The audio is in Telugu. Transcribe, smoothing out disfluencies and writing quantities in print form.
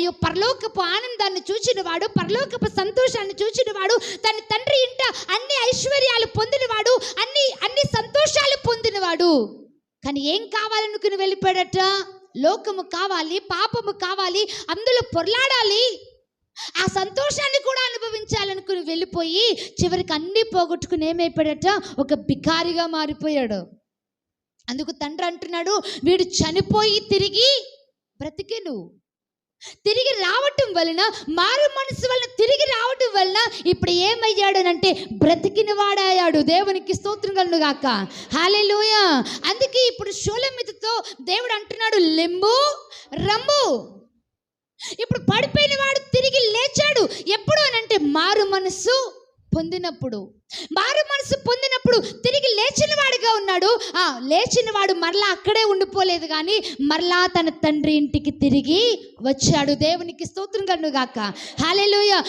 అయ్యో పరలోకపు ఆనందాన్ని చూచినవాడు, పరలోకపు సంతోషాన్ని చూచినవాడు, తన తండ్రి ఇంట అన్ని ఐశ్వర్యాలు పొందినవాడు, అన్ని సంతోషాలు పొందినవాడు. కానీ ఏం కావాలనుకుని వెళ్ళిపోయాడట? లోకము కావాలి, పాపము కావాలి, అందులో పొర్లాడాలి, ఆ సంతోషాన్ని కూడా అనుభవించాలనుకుని వెళ్ళిపోయి చివరికి అన్నీ పోగొట్టుకుని ఏమైపోయాడట? ఒక బికారిగా మారిపోయాడు. అందుకు తండ్రి అంటున్నాడు, వీడు చనిపోయి తిరిగి బ్రతికెను. తిరిగి రావటం వలన, మారు మనసు వలన తిరిగి రావటం వలన ఇప్పుడు ఏమయ్యాడనంటే బ్రతికిన వాడయ్యాడు. దేవునికి స్తోత్రం కలుగును గాక. హల్లెలూయా. అందుకే ఇప్పుడు షూలమితితో దేవుడు అంటున్నాడు, లెమ్ము రమ్ము. ఇప్పుడు పడిపోయిన వాడు తిరిగి లేచాడు. ఎప్పుడు అనంటే మారు మనసు పొందినప్పుడు. మారు మనసు పొందినప్పుడు తిరిగి లేచిన వాడిగా ఉన్నాడు. లేచిన వాడు మరలా అక్కడే ఉండిపోలేదు, కానీ మరలా తన తండ్రి ఇంటికి తిరిగి వచ్చాడు. దేవునికి స్తోత్రం కలుగును గాక. హల్లెలూయా.